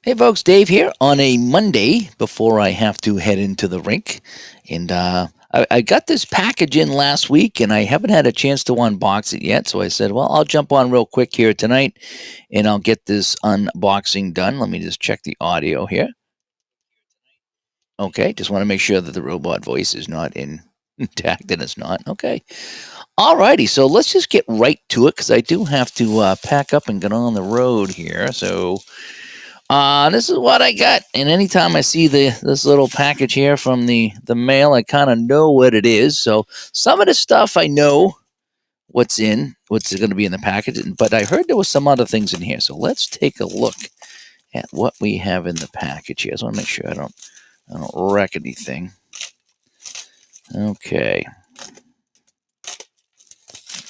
Hey folks, Dave here on a Monday before I have to head into the rink. And I got this package in last week and I haven't had a chance to unbox it yet. So I said, well, I'll jump on real quick here tonight and I'll get this unboxing done. Let me just check the audio here. Okay, just want to make sure that the robot voice is not intact and it's not. Okay. Alrighty, so let's just get right to it because I do have to pack up and get on the road here. So this is what I got. And anytime I see this little package here from the mail, I kind of know what it is. So some of the stuff I know what's going to be in the package, but I heard there was some other things in here. So let's take a look at what we have in the package here. So I want to make sure I don't wreck anything. Okay.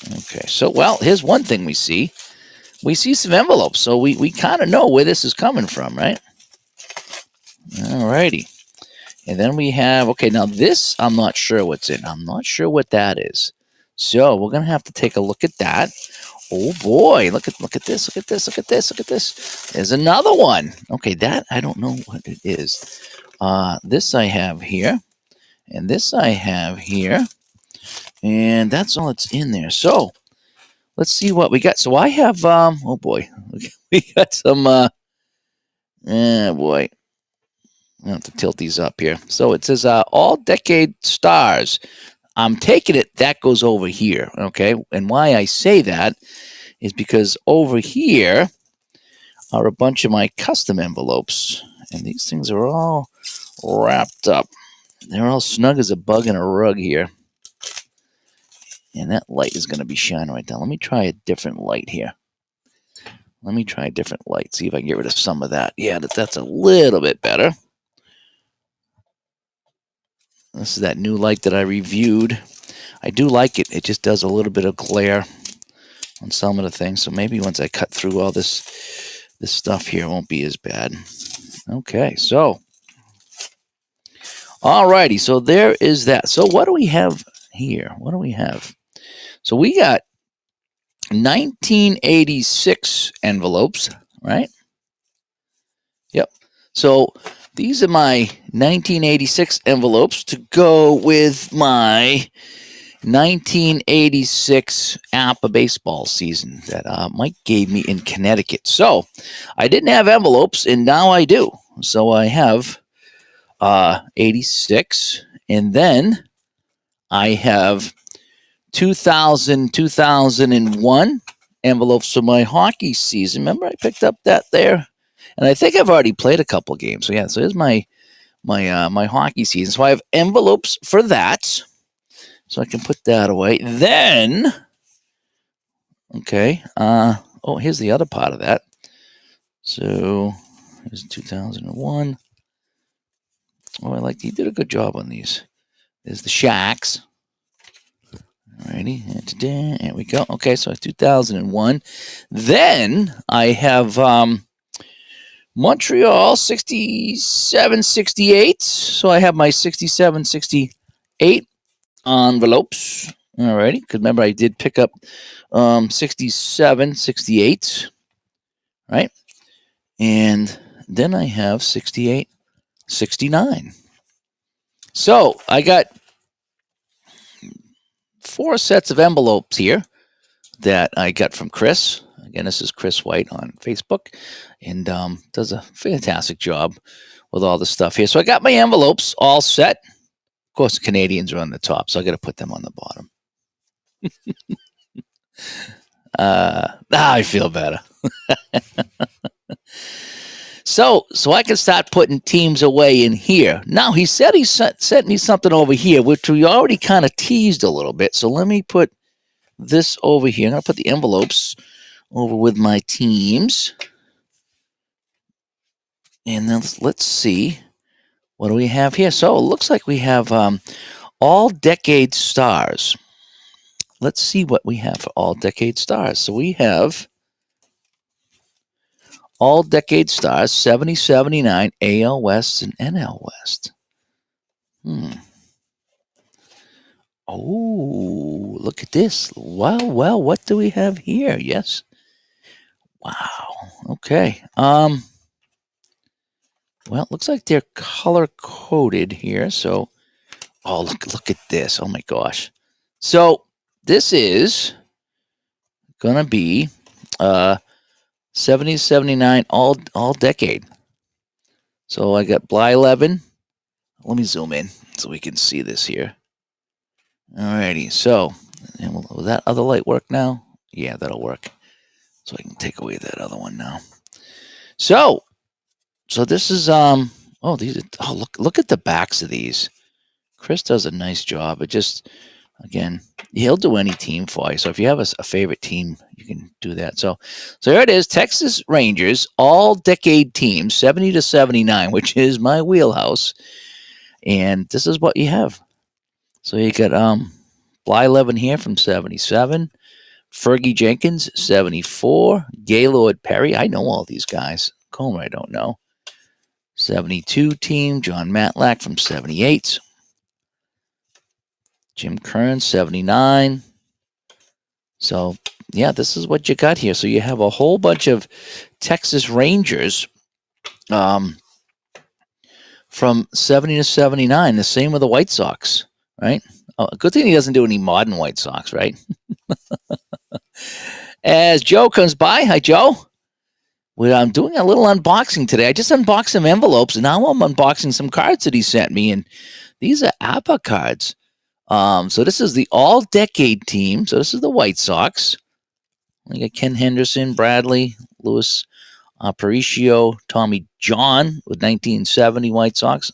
Okay. So well, here's one thing we see. We see some envelopes, so we kind of know where this is coming from, right? Alrighty. And then we have, okay, now this, I'm not sure what's in. I'm not sure what that is. So we're going to have to take a look at that. Oh boy, look at this, look at this, look at this, look at this. There's another one. Okay, that, I don't know what it is. This I have here, and this I have here, and that's all that's in there. So let's see what we got. So I have, oh boy, we got some, boy. I have to tilt these up here. So it says all decade stars. I'm taking it that goes over here, okay? And why I say that is because over here are a bunch of my custom envelopes. And these things are all wrapped up. They're all snug as a bug in a rug here. And that light is going to be shining right down. Let me try a different light here. Let me try a different light. See if I can get rid of some of that. Yeah, that's a little bit better. This is that new light that I reviewed. I do like it. It just does a little bit of glare on some of the things. So maybe once I cut through all this stuff here, it won't be as bad. Okay, so. Alrighty, so there is that. So what do we have here? What do we have? So we got 1986 envelopes, right? Yep. So these are my 1986 envelopes to go with my 1986 APA baseball season that Mike gave me in Connecticut. So I didn't have envelopes, and now I do. So I have 86, and then I have 2000, 2001 envelopes for my hockey season. Remember, I picked up that there, and I think I've already played a couple of games. So yeah, so here's my hockey season. So I have envelopes for that. So I can put that away. Then, okay. Oh, here's the other part of that. So here's 2001. Oh, I like, he did a good job on these. There's the Shacks. Alrighty, there we go. Okay, so 2001. Then I have Montreal 67, 68. So I have my 67, 68 envelopes. Alrighty, because remember I did pick up 67, 68, right? And then I have 68, 69. So I got 4 sets of envelopes here that I got from Chris. Again, this is Chris White on Facebook, and does a fantastic job with all the stuff here. So I got my envelopes all set. Of course, the Canadians are on the top, so I got to put them on the bottom. I feel better. So I can start putting teams away in here. Now, he said he sent me something over here, which we already kind of teased a little bit. So let me put this over here. I'm going to put the envelopes over with my teams. And then let's see. What do we have here? So it looks like we have all decade stars. Let's see what we have for all decade stars. So we have all decade stars, 70, 79, AL West, and NL West. Oh, look at this. Well, what do we have here? Yes. Wow. Okay. Well, it looks like they're color coded here. So, oh, look at this. Oh my gosh. So this is gonna be 70 79 all decade. So I got Bly 11. Let me zoom in so we can see this here. Alrighty. So, and will that other light work now? Yeah, that'll work. So I can take away that other one now. So this is oh these oh look at the backs of these. Chris does a nice job. It just again he'll do any team for you. So if you have a favorite team, you can do that. So here it is, Texas Rangers all decade team 70 to 79, which is my wheelhouse. And this is what you have. So you got Bly 11 here from 77. Fergie Jenkins, 74. Gaylord Perry. I know all these guys. Comer, I don't know. 72 team. John Matlack from 78. Jim Kern, 79. So, yeah, this is what you got here. So you have a whole bunch of Texas Rangers from 70 to 79. The same with the White Sox, right? Oh, good thing he doesn't do any modern White Sox, right? As Joe comes by, hi, Joe. I'm doing a little unboxing today. I just unboxed some envelopes, and now I'm unboxing some cards that he sent me, and these are APA cards. So this is the all-decade team. So this is the White Sox. We got Ken Henderson, Bradley, Louis Aparicio, Tommy John with 1970 White Sox,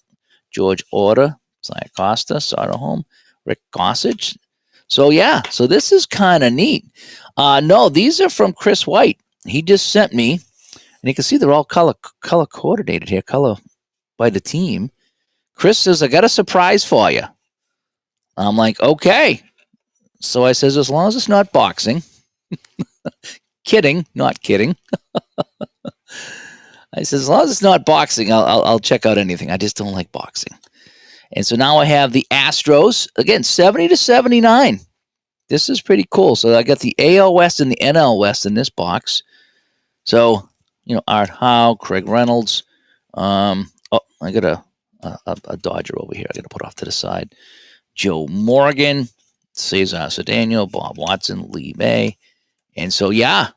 George Order, Cy Acosta, Soderholm, Rick Gossage. So yeah, so this is kind of neat. No, these are from Chris White. He just sent me, and you can see they're all color coordinated here, color by the team. Chris says, I got a surprise for you. I'm like, okay. So I says, as long as it's not boxing. Kidding, not kidding. I says, as long as it's not boxing, I'll check out anything. I just don't like boxing. And so now I have the Astros, again, 70 to 79. This is pretty cool. So I got the AL West and the NL West in this box. So, Art Howe, Craig Reynolds. I got a Dodger over here. I got to put off to the side. Joe Morgan, Cesar Cedeno, Bob Watson, Lee May. And so, yeah,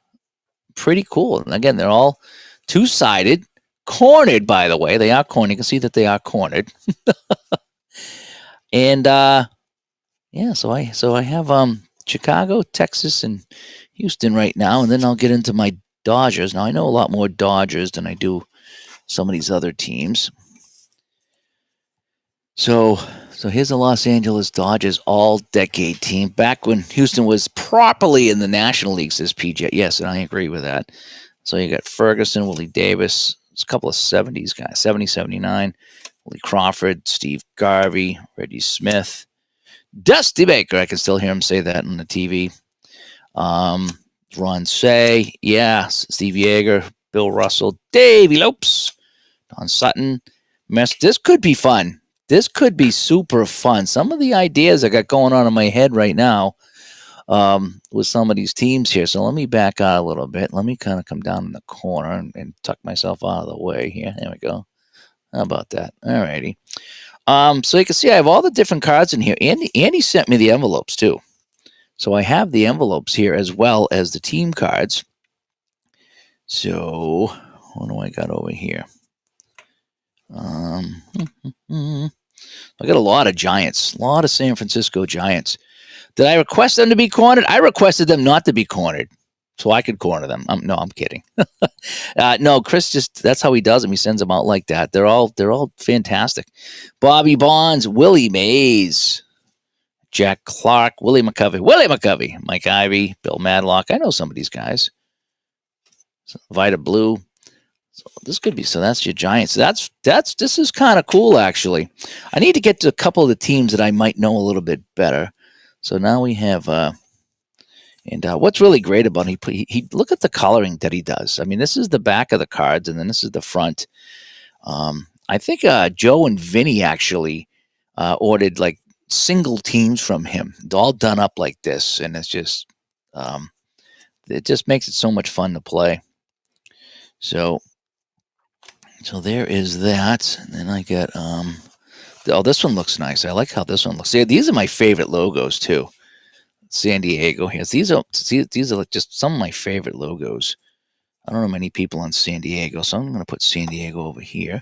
pretty cool. And again, they're all two-sided, cornered, by the way. They are cornered. You can see that they are cornered. And, yeah, so I have Chicago, Texas, and Houston right now. And then I'll get into my Dodgers. Now, I know a lot more Dodgers than I do some of these other teams. So here's the Los Angeles Dodgers all-decade team. Back when Houston was properly in the National League, says PJ. Yes, and I agree with that. So you got Ferguson, Willie Davis, a couple of 70s guys, 70, 79. Willie Crawford, Steve Garvey, Reggie Smith, Dusty Baker. I can still hear him say that on the TV. Ron Say, yeah, Steve Yeager, Bill Russell, Davey Lopes, Don Sutton. This could be fun. This could be super fun. Some of the ideas I got going on in my head right now with some of these teams here. So let me back out a little bit. Let me kind of come down in the corner and tuck myself out of the way here. There we go. How about that? All righty. So you can see I have all the different cards in here. Andy sent me the envelopes too. So I have the envelopes here as well as the team cards. So what do I got over here? I got a lot of Giants, a lot of San Francisco Giants. Did I request them to be cornered? I requested them not to be cornered, so I could corner them. No, I'm kidding. No, Chris that's how he does them. He sends them out like that. They're all fantastic. Bobby Bonds, Willie Mays, Jack Clark, Willie McCovey, Mike Ivy, Bill Madlock. I know some of these guys. Vita Blue. So this could be, so that's your Giants. This is kind of cool, actually. I need to get to a couple of the teams that I might know a little bit better. So now we have, and what's really great about it, he look at the coloring that he does. I mean, this is the back of the cards, and then this is the front. I think Joe and Vinny actually ordered like single teams from him, all done up like this, and it's just, it just makes it so much fun to play. So So there is that. And then I got oh, this one looks nice. I like how this one looks. Yeah, these are my favorite logos too. San Diego here. These are like just some of my favorite logos. I don't know many people in San Diego, so I'm going to put San Diego over here.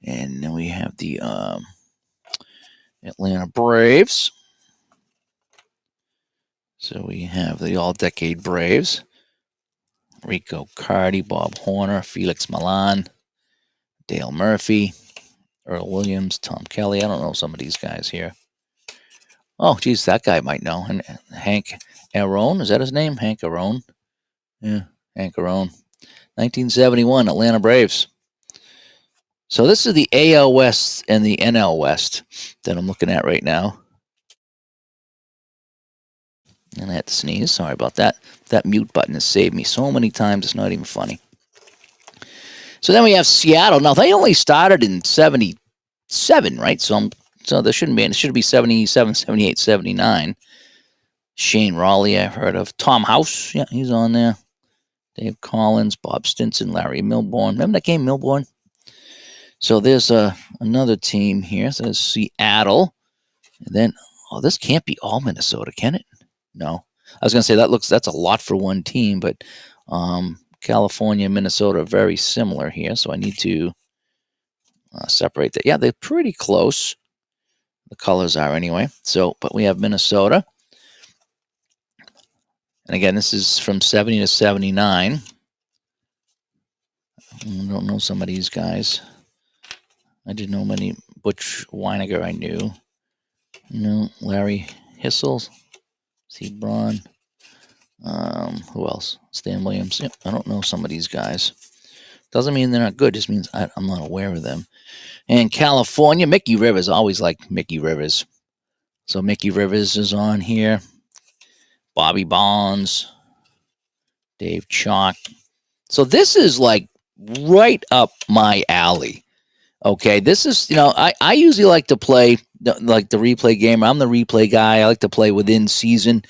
And then we have the Atlanta Braves. So we have the all-decade Braves. Rico Cardi, Bob Horner, Felix Milan, Dale Murphy, Earl Williams, Tom Kelly. I don't know some of these guys here. Oh, geez, that guy might know. And Hank Aaron, is that his name? Hank Aaron? Yeah, Hank Aaron. 1971, Atlanta Braves. So this is the AL West and the NL West that I'm looking at right now. And I had to sneeze. Sorry about that. That mute button has saved me so many times, it's not even funny. So then we have Seattle. Now, they only started in 77, right? So there shouldn't be, it should be 77, 78, 79. Shane Raleigh, I've heard of. Tom House, yeah, he's on there. Dave Collins, Bob Stinson, Larry Milbourne. Remember that game, Milbourne? So there's another team here. So there's Seattle. And then, oh, this can't be all Minnesota, can it? No. I was going to say that's a lot for one team, but California and Minnesota are very similar here. So I need to separate that. Yeah, they're pretty close. The colors are anyway. So, but we have Minnesota. And again, this is from 70 to 79. I don't know some of these guys. I didn't know many. Butch Weiniger I knew. Larry Hissel. Steve Braun. Who else? Stan Williams. Yep, I don't know some of these guys. Doesn't mean they're not good. Just means I'm not aware of them. And California, Mickey Rivers. I always like Mickey Rivers. So Mickey Rivers is on here. Bobby Bonds. Dave Chalk. So this is like right up my alley. Okay, this is, I usually like to play like the replay game. I'm the replay guy. I like to play within season.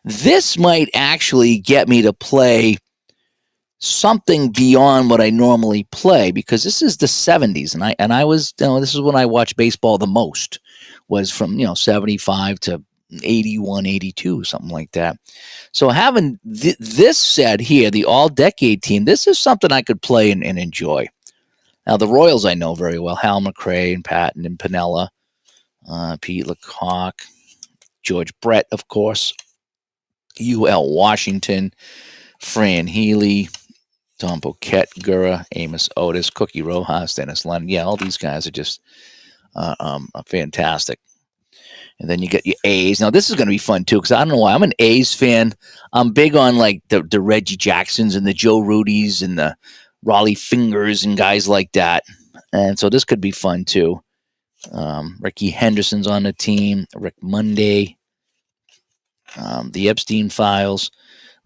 This might actually get me to play something beyond what I normally play because this is the 70s, and I was, this is when I watched baseball the most, was from 75 to 81, 82, something like that. So having this set here, the all-decade team, this is something I could play and enjoy. Now, the Royals I know very well. Hal McRae and Patton and Piniella, Pete Lecoq, George Brett, of course, U.L. Washington, Fran Healy, Tom Poquette, Gura, Amos Otis, Cookie Rojas, Dennis Lennon. Yeah, all these guys are just fantastic. And then you get your A's. Now, this is going to be fun, too, because I don't know why. I'm an A's fan. I'm big on, like, the Reggie Jacksons and the Joe Rudys and the Raleigh Fingers and guys like that. And so this could be fun, too. Ricky Henderson's on the team. Rick Monday. The Epstein Files.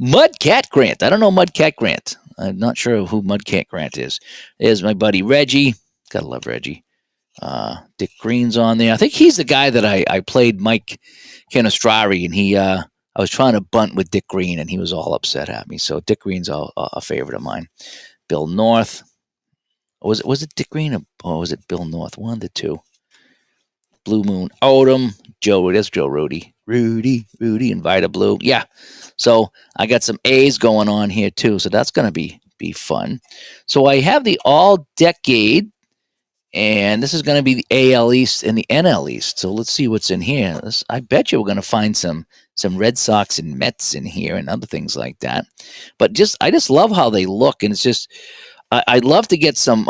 Mudcat Grant. I don't know Mudcat Grant. I'm not sure who Mudcat Grant is. There's my buddy Reggie. Gotta love Reggie. Dick Green's on there. I think he's the guy that I played Mike Canistrari, and I was trying to bunt with Dick Green, and he was all upset at me. So Dick Green's a favorite of mine. Bill North. Was it Dick Green or was it Bill North? One of the two. Blue Moon Odom. Joe. That's Joe Rudy. Rudy, and Vita Blue. Yeah. So I got some A's going on here too. So that's going to be fun. So I have the all-decade, and this is going to be the AL East and the NL East. So let's see what's in here. I bet you we're going to find some Red Sox and Mets in here and other things like that. But I just love how they look, and it's just I'd love to get some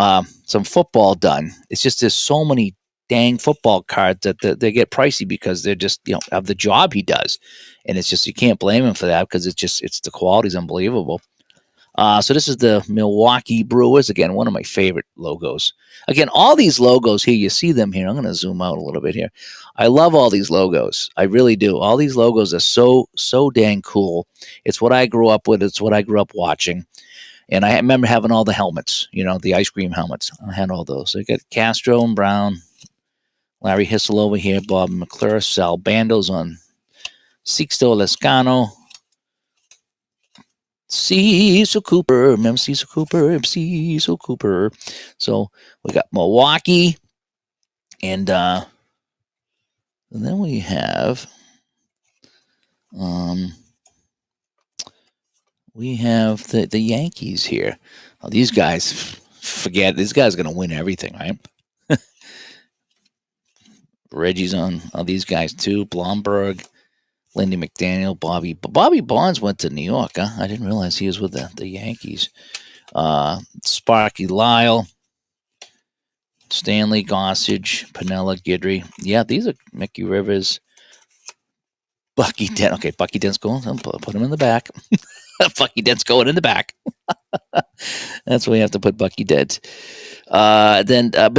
football done. It's just there's so many dang football cards that they get pricey because they're just of the job he does, and it's just you can't blame him for that because it's the quality's unbelievable. So this is the Milwaukee Brewers, again, one of my favorite logos. Again, all these logos here, you see them here. I'm going to zoom out a little bit here. I love all these logos. I really do. All these logos are so dang cool. It's what I grew up with. It's what I grew up watching. And I remember having all the helmets, the ice cream helmets. I had all those. So you got Castro and Brown, Larry Hissel over here, Bob McClure, Sal Bandos on Sixto Lescano, Cecil Cooper. Remember Cecil Cooper? Cecil Cooper. So we got Milwaukee, and then we have um, the Yankees here. Oh, these guys, forget these guys are gonna win everything, right? Reggie's on all these guys too. Blomberg, Lindy McDaniel, Bobby Bonds went to New York. Huh? I didn't realize he was with the Yankees. Sparky Lyle, Stanley Gossage, Pinella Guidry. Yeah, these are Mickey Rivers, Bucky Dent. Okay, Bucky Dent's going. I'll put him in the back. Bucky Dent's going in the back. That's where you have to put Bucky Dent. But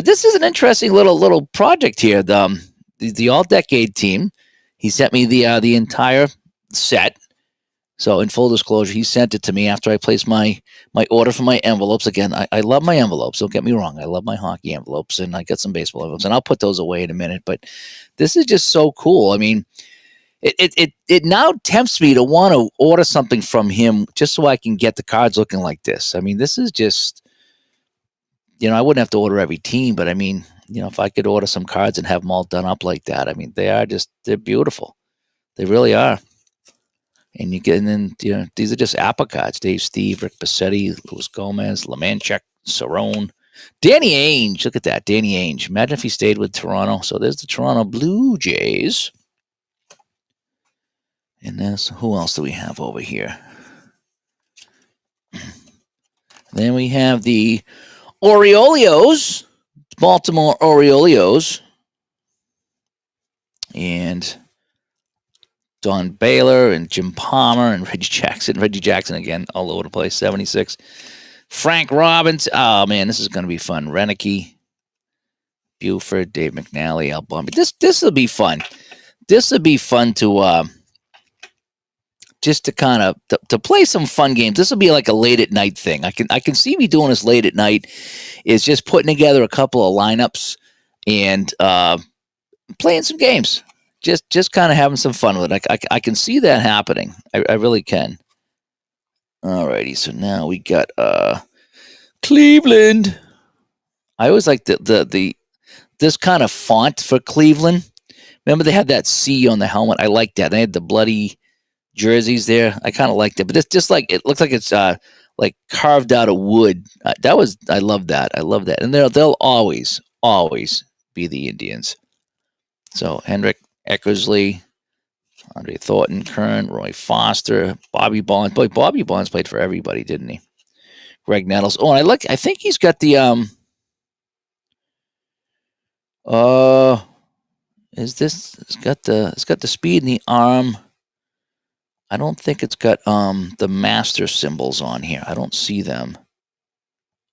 this is an interesting little project here. The all decade team. He sent me the entire set. So in full disclosure, he sent it to me after I placed my order for my envelopes. Again, I love my envelopes. Don't get me wrong. I love my hockey envelopes, and I got some baseball envelopes, and I'll put those away in a minute. But this is just so cool. I mean, it now tempts me to want to order something from him just so I can get the cards looking like this. I mean, this is just, I wouldn't have to order every team, but I mean, if I could order some cards and have them all done up like that, I mean, they're beautiful. They really are. And then these are just Apple cards. Dave Steve, Rick Bassetti, Luis Gomez, Lemanchuk, Cerrone, Danny Ainge. Look at that, Danny Ainge. Imagine if he stayed with Toronto. So there's the Toronto Blue Jays. And then who else do we have over here? Then we have the Orioles, Baltimore Orioles, and Don Baylor and Jim Palmer and Reggie Jackson. Reggie Jackson again, all over the place. 76. Frank Robbins. Oh man, this is going to be fun. Renicky, Buford, Dave McNally, Al Bundy. This will be fun. This will be fun to just to kind of to play some fun games. This will be like a late at night thing. I can see me doing this late at night. Is just putting together a couple of lineups and playing some games. Just kind of having some fun with it. I can see that happening. I really can. Alrighty, so now we got Cleveland. I always like the this kind of font for Cleveland. Remember they had that C on the helmet. I like that. They had the bloody jerseys there. I kind of liked it, but it's just like it looks like it's like carved out of wood. I love that. I love that, and they'll always be the Indians. So Hendrick, Eckersley, Andre Thornton, Kern, Roy Foster, Bobby Bonds. Boy, Bobby Bonds played for everybody, didn't he? Greg Nettles. Oh, and I think he's got the it's got the speed in the arm. I don't think it's got the master symbols on here. I don't see them.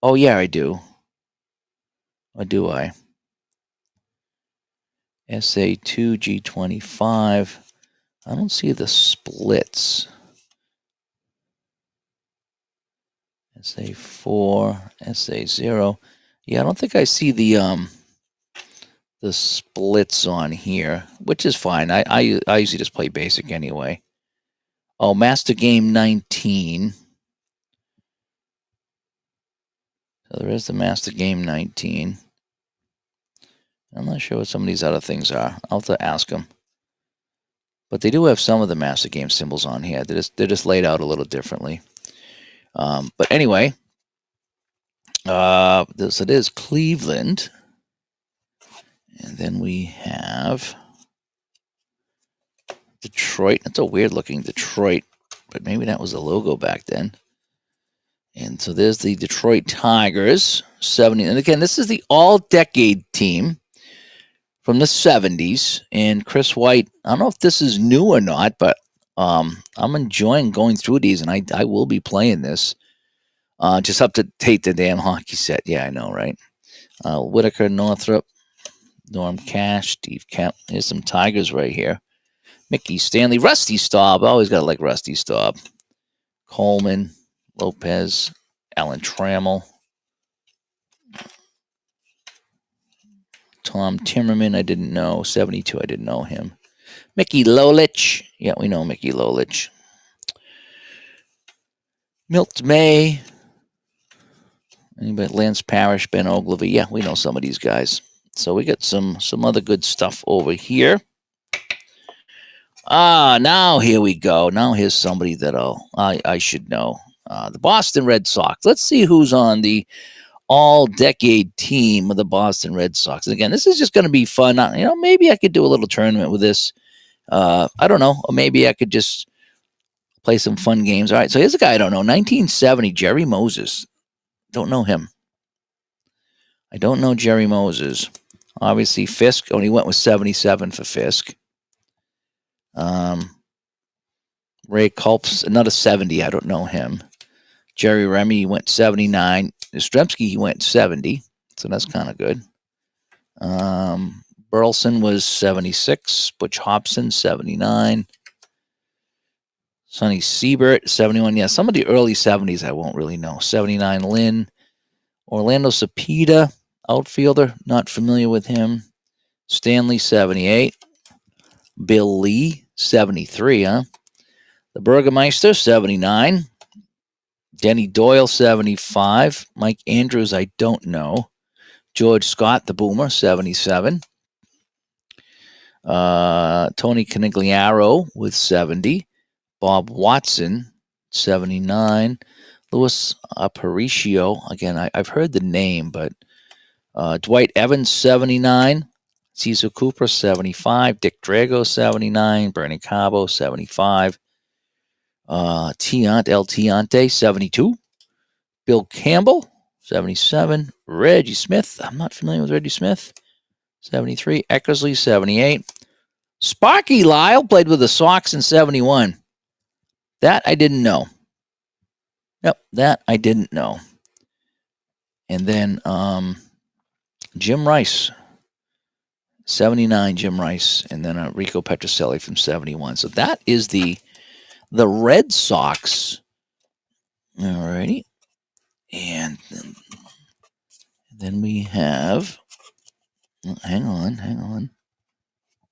Oh yeah, I do. Or do I? SA2 G25. I don't see the splits. SA4, SA0. Yeah, I don't think I see the splits on here, which is fine. I usually just play basic anyway. Oh, Master Game 19. So there is the Master Game 19. I'm not sure what some of these other things are. I'll have to ask them. But they do have some of the Master Game symbols on here. They're just laid out a little differently. But anyway, this it is Cleveland. And then we have Detroit. That's a weird looking Detroit, but maybe that was the logo back then. And so there's the Detroit Tigers, 70. And again, this is the all-decade team from the 70s. And Chris White, I don't know if this is new or not, but I'm enjoying going through these, and I will be playing this. Just up to date the damn hockey set. Yeah, I know, right? Whitaker, Northrop, Norm Cash, Steve Kemp. Here's some Tigers right here. Mickey Stanley, Rusty Staub. I always got to like Rusty Staub. Coleman, Lopez, Alan Trammell, Tom Timmerman. I didn't know. 72. I didn't know him. Mickey Lolich. Yeah, we know Mickey Lolich. Milt May. Anybody? Lance Parrish, Ben Ogilvy. Yeah, we know some of these guys. So we got some other good stuff over here. Now here we go. Now here's somebody that I should know. The Boston Red Sox. Let's see who's on the all-decade team of the Boston Red Sox. And again, this is just going to be fun. Maybe I could do a little tournament with this. I don't know. Or maybe I could just play some fun games. All right, so here's a guy I don't know. 1970, Jerry Moses. Don't know him. I don't know Jerry Moses. Obviously, Fisk only went with 77 for Fisk. Ray Culp's another 70. I don't know him. Jerry Remy went 79. Yastrzemski, he went 70. So that's kind of good. Burleson was 76. Butch Hobson, 79. Sonny Siebert, 71. Yeah, some of the early 70s I won't really know. 79 Lynn. Orlando Cepeda, outfielder. Not familiar with him. Stanley, 78. Bill Lee, 73, huh? The Burgermeister, 79. Denny Doyle, 75. Mike Andrews, I don't know. George Scott, the Boomer, 77. Tony Canigliaro with 70. Bob Watson, 79. Louis Aparicio, again, I've heard the name, but Dwight Evans, 79. Cesar Cooper, 75. Dick Drago, 79. Bernie Cabo, 75. El Tiante, 72. Bill Campbell, 77. Reggie Smith, I'm not familiar with Reggie Smith, 73. Eckersley, 78. Sparky Lyle played with the Sox in 71. That I didn't know. Yep, that I didn't know. And then Jim Rice, 79, Jim Rice, and then Rico Petrocelli from 71. So that is the Red Sox. Alrighty. And then we have, hang on.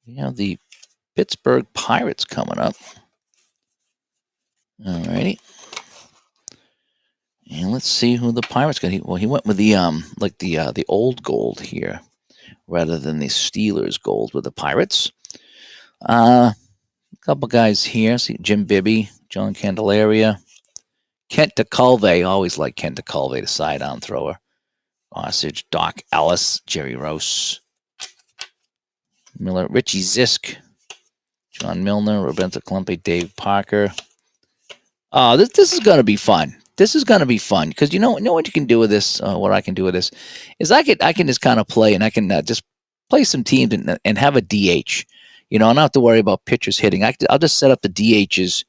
We have the Pittsburgh Pirates coming up. Alrighty. And let's see who the Pirates got. He went with the the old gold here, rather than the Steelers gold with the Pirates. A couple guys here. See Jim Bibby, John Candelaria, Kent DeCulve. Always like Kent DeCulve, the sidearm thrower. Osage, Doc Ellis, Jerry Rouse, Miller, Richie Zisk, John Milner, Roberto Clempe, Dave Parker. This is going to be fun. This is going to be fun because you know what you can do with this. What I can do with this is I can just kind of play, and I can just play some teams and have a DH. I don't have to worry about pitchers hitting. I'll just set up the DHs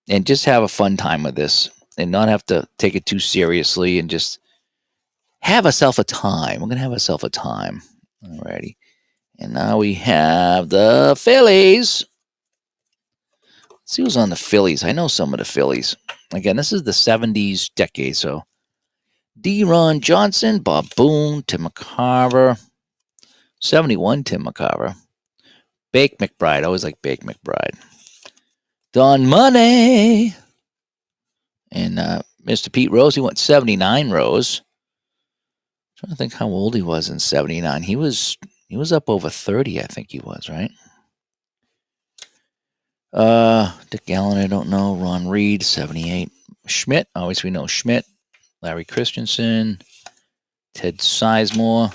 and just have a fun time with this, and not have to take it too seriously, and just have ourselves a time. We're gonna have ourselves a time. Alrighty, and now we have the Phillies. Let's see who's on the Phillies. I know some of the Phillies. Again, this is the 70s decade, so D. Ron Johnson, Bob Boone, Tim McCarver, 71 Tim McCarver, Bake McBride. I always like Bake McBride. Don Money, and Mr. Pete Rose. He went 79 Rose. I'm trying to think how old he was in 79. He was up over 30, I think he was, right? Dick Allen, I don't know. Ron Reed, 78. Schmidt, always we know Schmidt. Larry Christensen. Ted Sizemore.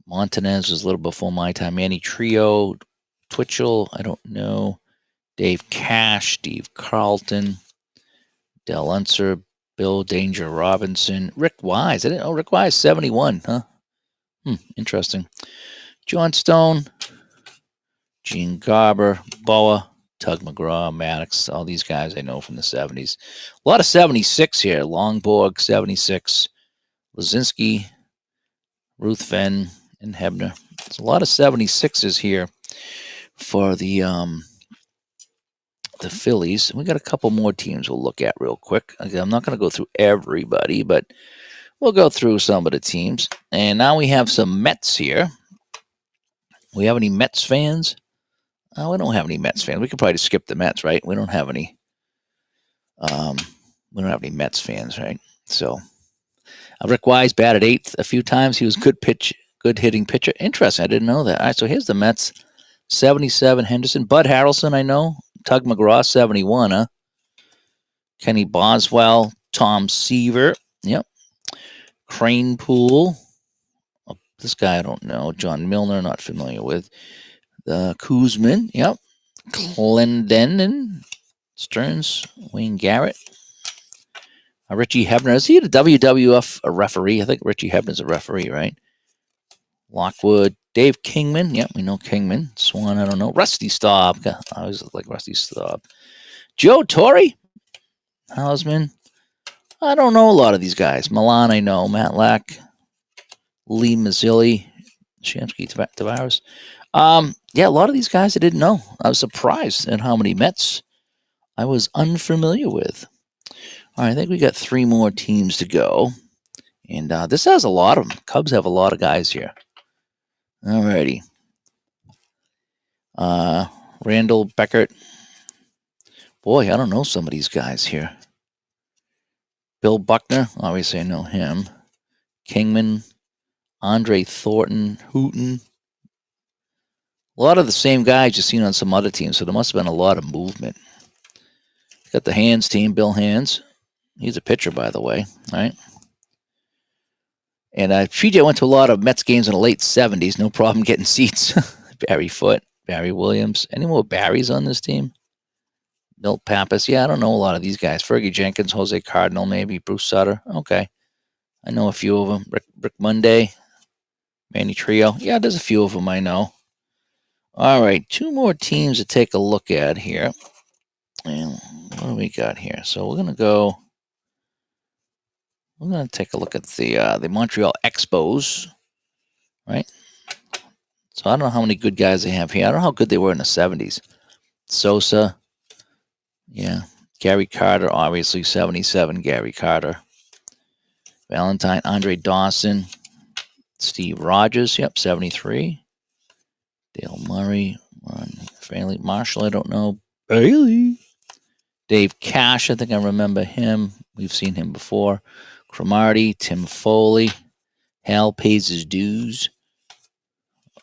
Montanez was a little before my time. Manny Trio. Twitchell, I don't know. Dave Cash. Steve Carlton. Del Unser. Bill Danger Robinson. Rick Wise. I didn't know Rick Wise, 71, huh? Interesting. John Stone. Gene Garber, Boa, Tug McGraw, Maddox, all these guys I know from the 70s. A lot of 76 here. Longborg, 76. Lazinski, Ruthven, and Hebner. There's a lot of 76s here for the Phillies. We got a couple more teams we'll look at real quick. Again, I'm not going to go through everybody, but we'll go through some of the teams. And now we have some Mets here. We have any Mets fans? We don't have any Mets fans. We could probably skip the Mets, right? We don't have any. We don't have any Mets fans, right? So Rick Wise batted eighth a few times. He was good hitting pitcher. Interesting. I didn't know that. All right, so here's the Mets. 77 Henderson. Bud Harrelson, I know. Tug McGraw, 71, huh? Kenny Boswell, Tom Seaver. Yep. Crane Pool. Oh, this guy I don't know. John Milner, not familiar with. Kuzman. Yep. Clendenin. Stearns. Wayne Garrett. Richie Hebner. Is he the WWF a referee? I think Richie Hebner's a referee, right? Lockwood. Dave Kingman. Yep, we know Kingman. Swan, I don't know. Rusty Staub. I always like Rusty Staub. Joe Torre. Hausman. I don't know a lot of these guys. Milan, I know. Matt Lack. Lee Mazzilli. Shamsky Tavares. Yeah, a lot of these guys I didn't know. I was surprised at how many Mets I was unfamiliar with. All right, I think we got 3 more teams to go. And this has a lot of them. Cubs have a lot of guys here. All righty. Randall Beckert. Boy, I don't know some of these guys here. Bill Buckner. Obviously, I know him. Kingman. Andre Thornton. Hooten. A lot of the same guys you've seen on some other teams, so there must have been a lot of movement. Got the Hands team, Bill Hands. He's a pitcher, by the way. All right. And PJ went to a lot of Mets games in the late 70s. No problem getting seats. Barry Foote, Barry Williams. Any more Barrys on this team? Milt Pappas. Yeah, I don't know a lot of these guys. Fergie Jenkins, Jose Cardinal, maybe. Bruce Sutter. Okay. I know a few of them. Rick Monday, Manny Trio. Yeah, there's a few of them I know. All right. 2 more teams to take a look at here. And what do we got here? So we're going to take a look at the Montreal Expos, right? So I don't know how many good guys they have here. I don't know how good they were in the 70s. Sosa, yeah. Gary Carter, obviously, 77, Gary Carter. Valentine, Andre Dawson. Steve Rogers, yep, 73. Dale Murray, Ron Franley. Marshall, I don't know. Bailey. Dave Cash, I think I remember him. We've seen him before. Cromartie, Tim Foley. Hal pays his dues.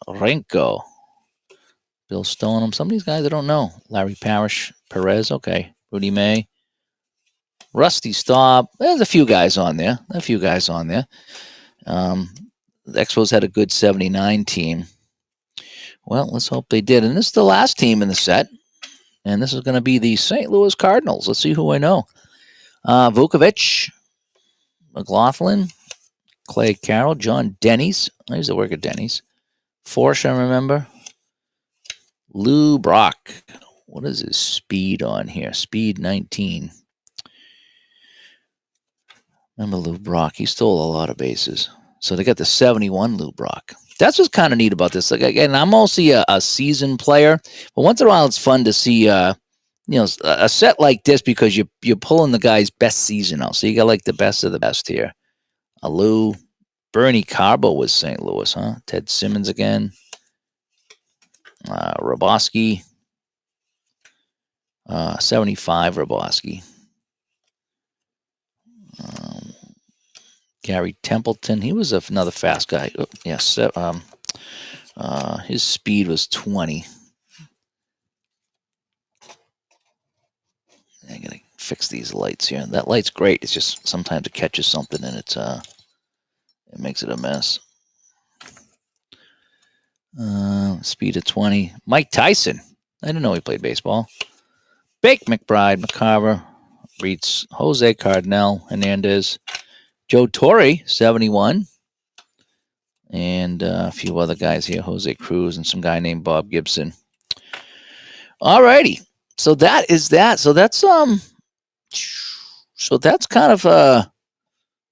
Renko. Bill Stoneham. Some of these guys I don't know. Larry Parrish. Perez. Okay. Rudy May. Rusty Staub. There's a few guys on there. The Expos had a good 79 team. Well, let's hope they did. And this is the last team in the set. And this is going to be the St. Louis Cardinals. Let's see who I know. Vukovich. McLaughlin. Clay Carroll. John Denny's. I used to work at Denny's. Forsh, I remember. Lou Brock. What is his speed on here? Speed 19. Remember Lou Brock? He stole a lot of bases. So they got the 71 Lou Brock. That's what's kind of neat about this. Like, again, I'm mostly a seasoned player, but once in a while it's fun to see, a set like this because you're pulling the guy's best season out. So you got like the best of the best here. Lou. Bernie Carbo was St. Louis, huh? Ted Simmons again. Roboski. 75 Roboski. Gary Templeton. He was another fast guy. Oh, yes. His speed was 20. I gotta fix these lights here. That light's great. It's just sometimes it catches something and it makes it a mess. Speed of 20. Mike Tyson. I didn't know he played baseball. Bake McBride, McCarver, Reitz, Jose Cardinal, Hernandez, Joe Torre, 71. And a few other guys here, Jose Cruz and some guy named Bob Gibson. All righty. So that is that. So that's kind of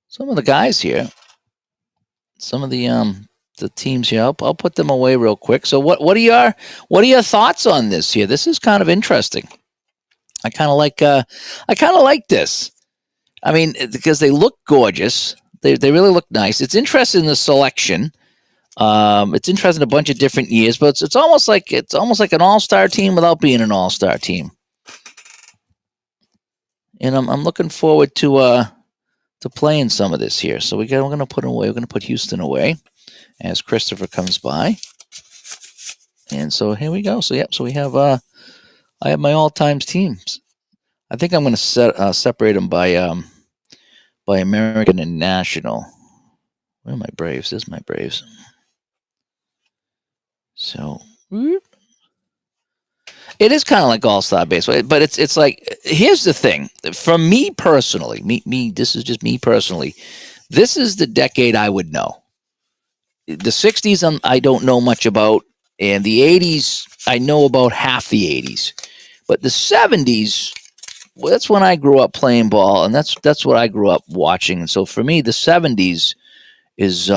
some of the guys here. Some of the teams here. I'll put them away real quick. So what are your thoughts on this here? This is kind of interesting. I kind of like this. I mean, because they look gorgeous. They really look nice. It's interesting in the selection. It's interesting in a bunch of different years, but it's almost like an all-star team without being an all-star team. and I'm looking forward to playing some of this here. So we're gonna put away. We're gonna put Houston away as Christopher comes by, and so here we go. So yep. So we have I have my all times teams. I think I'm gonna separate them by American and National. Where are my Braves? This is my Braves. So it is kind of like All Star Baseball, but it's like here's the thing. For me personally, me. This is just me personally. This is the decade I would know. The '60s, I don't know much about, and the '80s, I know about half the '80s, but the '70s, well, that's when I grew up playing ball, and that's what I grew up watching. And so for me, the '70s is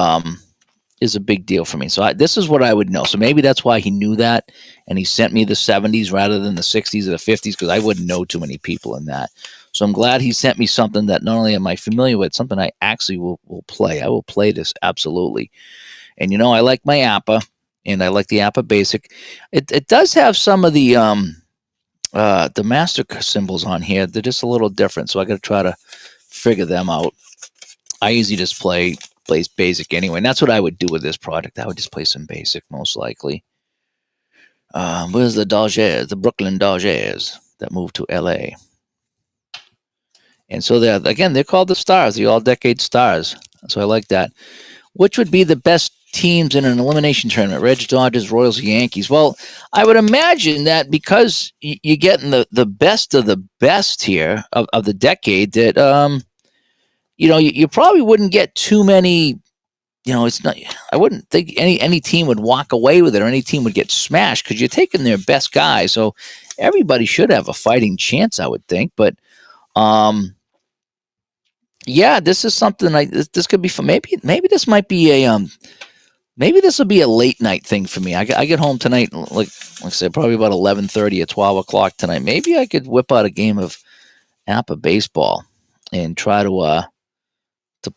is a big deal for me. So this is what I would know. So maybe that's why he knew that, and he sent me the '70s rather than the '60s or the '50s because I wouldn't know too many people in that. So I'm glad he sent me something that not only am I familiar with, something I actually will play. I will play this absolutely. And I like my APA, and I like the APA Basic. It does have some of the master symbols on here. They're just a little different, so I got to try to figure them out. I usually just plays basic anyway, and that's what I would do with this product. I would just play some basic, most likely. Where's the Dodgers, the Brooklyn Dodgers that moved to LA? And so they're called the Stars, the all-decade Stars. So I like that. Which would be the best teams in an elimination tournament? Reds, Dodgers, Royals, Yankees. Well, I would imagine that because you're getting the best of the best here of the decade, that you probably wouldn't get too many. It's not. I wouldn't think any team would walk away with it, or any team would get smashed because you're taking their best guys. So everybody should have a fighting chance, I would think. But yeah, this is something like this could be for maybe this might be a maybe this will be a late night thing for me. I get home tonight, like I said, probably about 11:30 or 12 o'clock tonight. Maybe I could whip out a game of APA baseball and try to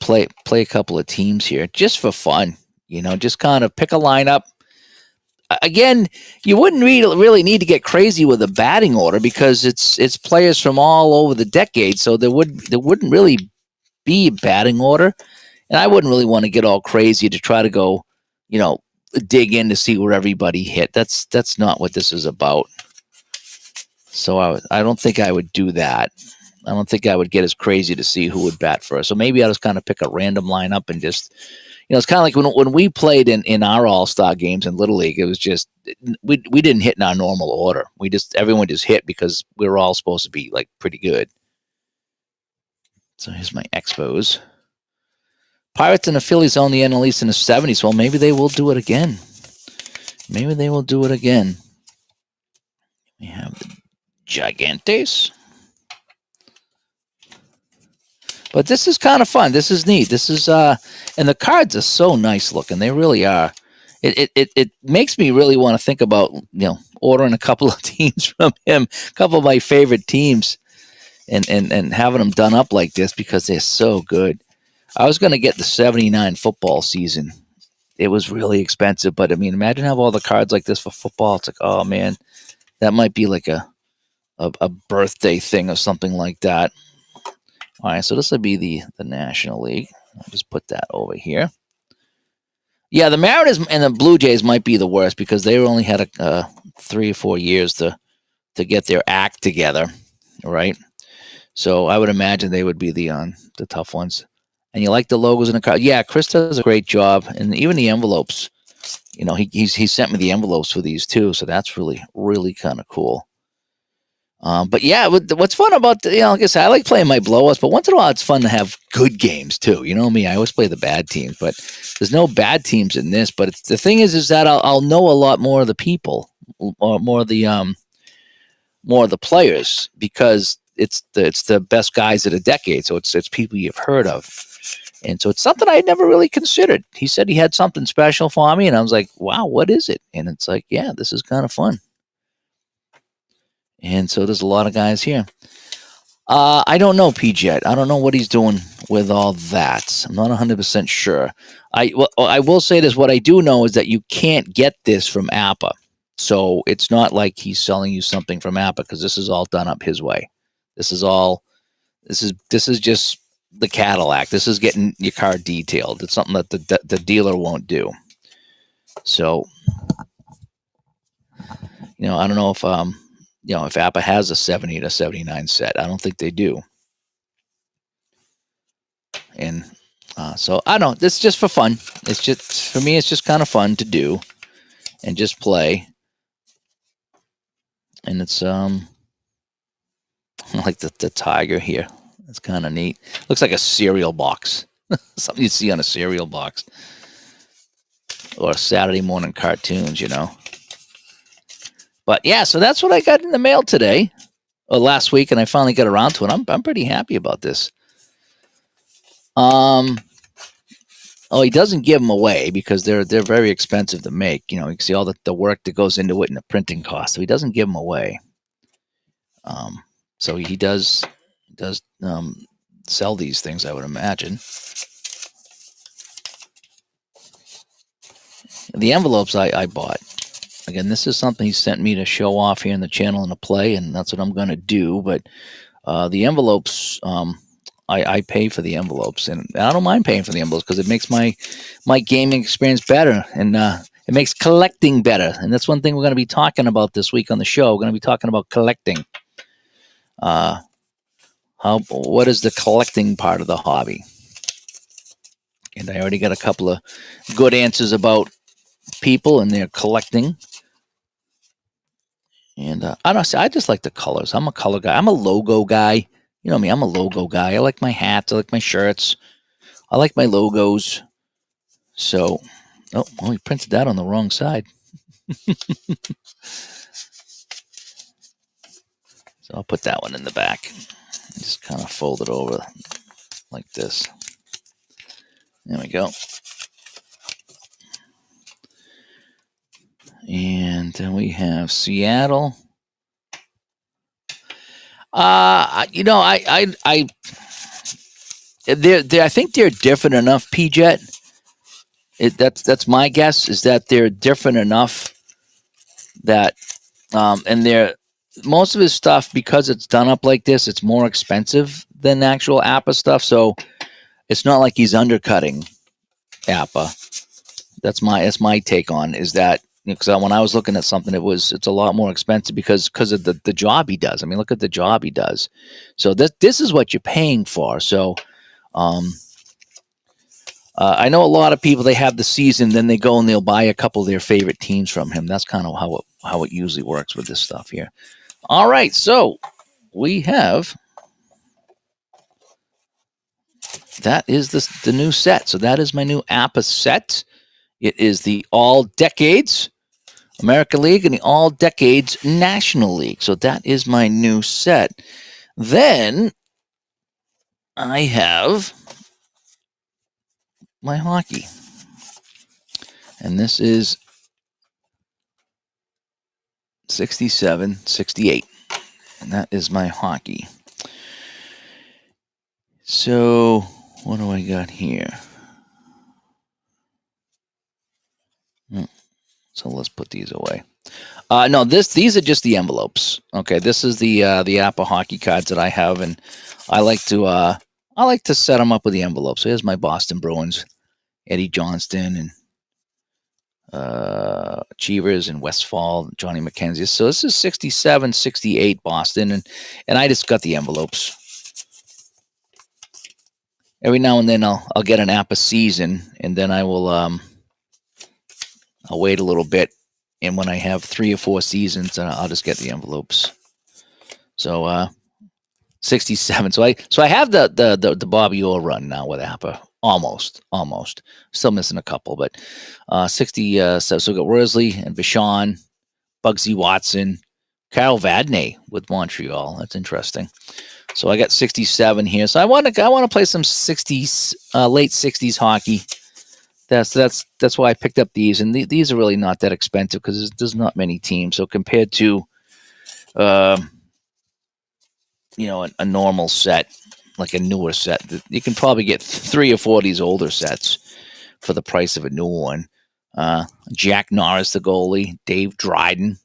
play a couple of teams here just for fun. Just kind of pick a lineup. Again, you wouldn't really need to get crazy with a batting order because it's players from all over the decade, so there wouldn't really be a batting order, and I wouldn't really want to get all crazy to try to go, dig in to see where everybody hit. That's not what this is about. So I don't think I would do that. I don't think I would get as crazy to see who would bat first. So maybe I'll just kind of pick a random lineup and just, it's kind of like when we played in our All-Star games in Little League, it was just, we didn't hit in our normal order. Everyone just hit because we were all supposed to be like pretty good. So here's my Expos. Pirates and the Phillies own the NL East in the '70s. Well, maybe they will do it again. Maybe they will do it again. We have the Gigantes. But this is kind of fun. This is neat. This is and the cards are so nice looking. They really are. It makes me really want to think about ordering a couple of teams from him, a couple of my favorite teams, and having them done up like this because they're so good. I was going to get the '79 football season. It was really expensive, but I mean, imagine having all the cards like this for football. It's like, oh man, that might be like a birthday thing or something like that. All right, so this will be the National League. I'll just put that over here. Yeah, the Mariners and the Blue Jays might be the worst because they only had 3 or 4 years to get their act together, right? So I would imagine they would be the tough ones. And you like the logos in the card? Yeah, Chris does a great job, and even the envelopes. He sent me the envelopes for these too, so that's really really kind of cool. But yeah, what's fun about like I said, I like playing my blowouts, but once in a while it's fun to have good games too. You know me, I always play the bad teams, but there's no bad teams in this. But the thing is that I'll know a lot more of the people, or more of the players because it's the best guys of the decade. So it's people you've heard of, and so it's something I had never really considered. He said he had something special for me, and I was like, wow, what is it? And it's like, yeah, this is kind of fun. And so there's a lot of guys here. I don't know PJ. I don't know what he's doing with all that. I'm not 100% sure. I will say this. What I do know is that you can't get this from APA. So it's not like he's selling you something from APA because this is all done up his way. This is all This is just the Cadillac. This is getting your car detailed. It's something that the dealer won't do. So I don't know if Appa has a 70 to 79 set. I don't think they do. And so I don't know. It's just for fun. It's just for me. It's just kind of fun to do and just play. And it's like the tiger here. It's kind of neat. Looks like a cereal box. Something you'd see on a cereal box or Saturday morning cartoons. But yeah, so that's what I got in the mail today or last week, and I finally got around to it. I'm pretty happy about this. Oh, he doesn't give them away because they're very expensive to make. You can see all the work that goes into it and the printing cost. So he doesn't give them away. So he does sell these things, I would imagine. The envelopes I bought. Again, this is something he sent me to show off here in the channel and to play, and that's what I'm going to do. But the envelopes, I pay for the envelopes, and I don't mind paying for the envelopes because it makes my gaming experience better, and it makes collecting better. And that's one thing we're going to be talking about this week on the show. We're going to be talking about collecting. What is the collecting part of the hobby? And I already got a couple of good answers about people and their collecting. And I just like the colors. I'm a color guy. I'm a logo guy. You know me. I'm a logo guy. I like my hats. I like my shirts. I like my logos. So, he printed that on the wrong side. So I'll put that one in the back. Just kind of fold it over like this. There we go. And then we have Seattle. I think they're different enough, P-Jet. That's my guess, is that they're different enough that and they're most of his stuff, because it's done up like this, it's more expensive than actual Appa stuff. So it's not like he's undercutting Appa. That's my take on is that, because when I was looking at something, it's a lot more expensive because of the job he does. I mean, look at the job he does. So this is what you're paying for. So I know a lot of people, they have the season, then they go and they'll buy a couple of their favorite teams from him. That's kind of how it usually works with this stuff here. All right, so we have that is the new set. So that is my new Appa set. It is the All Decades America League and the All Decades National League. So that is my new set. Then I have my hockey. And this is 67, 68. And that is my hockey. So what do I got here? So let's put these away. No, these are just the envelopes. Okay, this is the Appa hockey cards that I have, and I like to set them up with the envelopes. So here's my Boston Bruins, Eddie Johnston, and Cheevers and Westfall, Johnny McKenzie. So this is 67, 68 Boston, and I just got the envelopes. Every now and then I'll get an Appa season, and then I will I'll wait a little bit, and when I have 3 or 4 seasons, I'll just get the envelopes. So 67. So I have the Bobby Orr run now with Appa. Almost. Still missing a couple, but 60. So we got Worsley and Vachon, Bugsy Watson, Carol Vadney with Montreal. That's interesting. So I got 67 here. So I want to play some 60s, late 60s hockey. That's why I picked up these, and these are really not that expensive because there's not many teams. So compared to, a normal set, like a newer set, you can probably get 3 or 4 of these older sets for the price of a new one. Jack Norris, the goalie, Dave Dryden,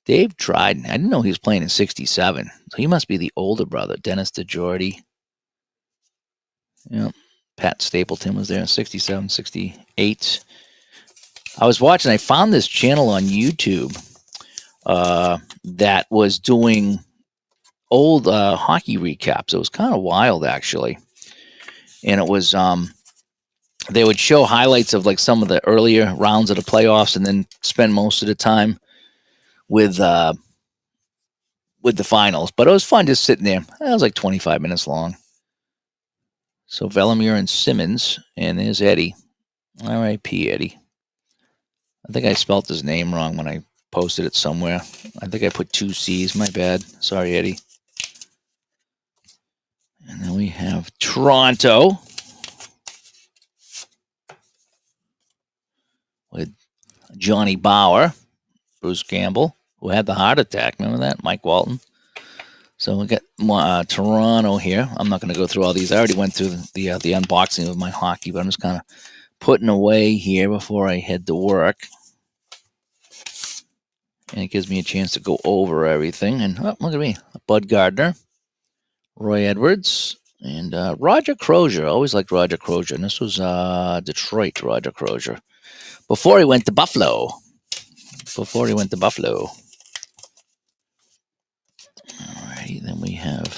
Dave Dryden. I didn't know he was playing in 67. So he must be the older brother. Dennis DeJordy. Yeah. Pat Stapleton was there in 67, 68. I was watching, I found this channel on YouTube that was doing old hockey recaps. It was kind of wild, actually. And it was, they would show highlights of like some of the earlier rounds of the playoffs and then spend most of the time with the finals. But it was fun just sitting there. It was like 25 minutes long. So Velimir and Simmons, and there's Eddie. R.I.P. Eddie. I think I spelt his name wrong when I posted it somewhere. I think I put 2 C's. My bad. Sorry, Eddie. And then we have Toronto with Johnny Bauer, Bruce Campbell, who had the heart attack. Remember that? Mike Walton. So we got Toronto here. I'm not going to go through all these. I already went through the unboxing of my hockey, but I'm just kind of putting away here before I head to work. And it gives me a chance to go over everything. And look at me, Bud Gardner, Roy Edwards, and Roger Crozier. I always liked Roger Crozier. And this was Detroit, Roger Crozier. Before he went to Buffalo. Alrighty, then we have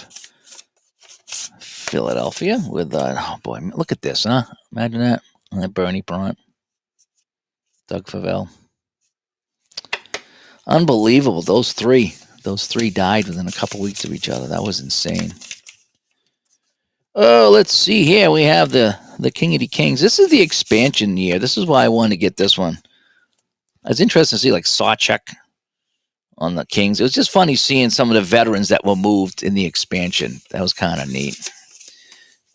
Philadelphia with, oh boy, look at this, huh? Imagine that. Bernie Brant, Doug Favell. Unbelievable. Those three died within a couple weeks of each other. That was insane. Oh, let's see here. We have the Kingity Kings. This is the expansion year. This is why I wanted to get this one. I was interested to see like Sawchuk on the Kings. It was just funny seeing some of the veterans that were moved in the expansion. That was kind of neat.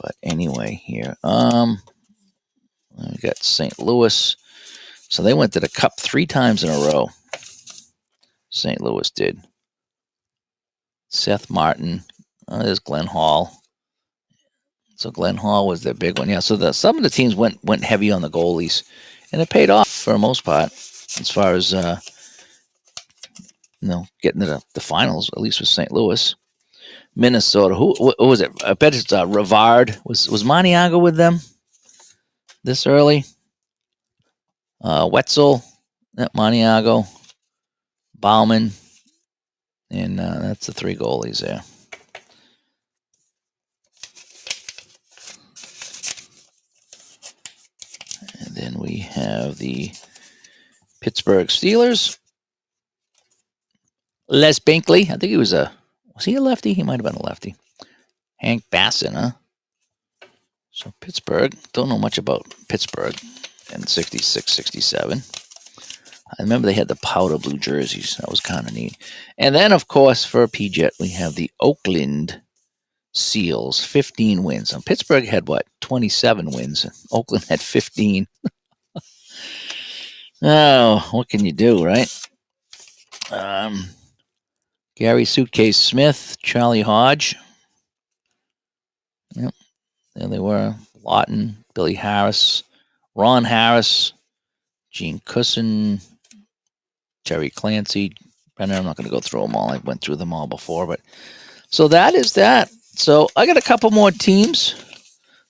But anyway, here. We got St. Louis. So they went to the Cup 3 times in a row. St. Louis did. Seth Martin. There's Glenn Hall. So Glenn Hall was their big one. Yeah, so some of the teams went heavy on the goalies. And it paid off for the most part as far as getting to the finals, at least with St. Louis. Minnesota. Who was it? I bet it's Rivard. Was Maniago with them this early? Wetzel, Maniago, Bauman, and that's the 3 goalies there. And then we have the Pittsburgh Steelers. Les Binkley. I think he was he a lefty? He might have been a lefty. Hank Bassin, huh? So Pittsburgh. Don't know much about Pittsburgh in 66, 67. I remember they had the powder blue jerseys. That was kind of neat. And then, of course, for PJet, we have the Oakland Seals, 15 wins. And Pittsburgh had, 27 wins. And Oakland had 15. Oh, what can you do, right? Gary Suitcase Smith, Charlie Hodge. Yep, there they were. Lawton, Billy Harris, Ron Harris, Gene Cusson, Terry Clancy. I'm not going to go through them all. I went through them all before. But so that is that. So I got a couple more teams.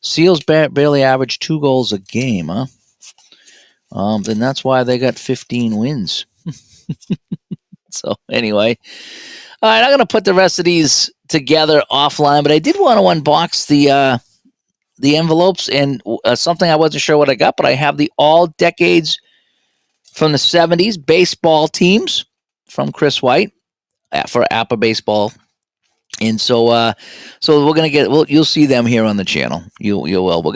Seals barely average 2 goals a game, huh? Then that's why they got 15 wins. So anyway, all right, I'm going to put the rest of these together offline, but I did want to unbox the envelopes and something I wasn't sure what I got, but I have the all decades from the 70s baseball teams from Chris White for Appa Baseball. And so we're going to you'll see them here on the channel. You will.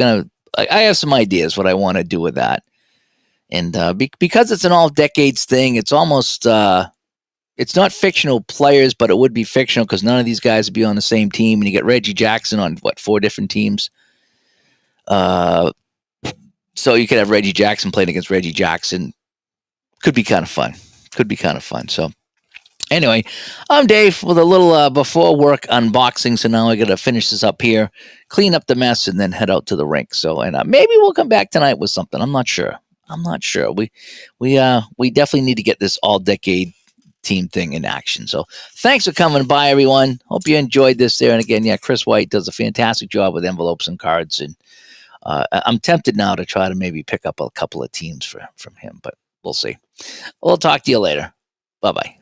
I have some ideas what I want to do with that. And because it's an all decades thing, it's almost it's not fictional players, but it would be fictional because none of these guys would be on the same team. And you get Reggie Jackson on 4 different teams. So you could have Reggie Jackson playing against Reggie Jackson. Could be kind of fun. So anyway, I'm Dave with a little before work unboxing. So now I got to finish this up here, clean up the mess, and then head out to the rink. So and maybe we'll come back tonight with something. I'm not sure. We definitely need to get this all decade team thing in action. So thanks for coming by, everyone. Hope you enjoyed this there. And again, yeah, Chris White does a fantastic job with envelopes and cards. And I'm tempted now to try to maybe pick up a couple of teams from him, but we'll see. We'll talk to you later. Bye-bye.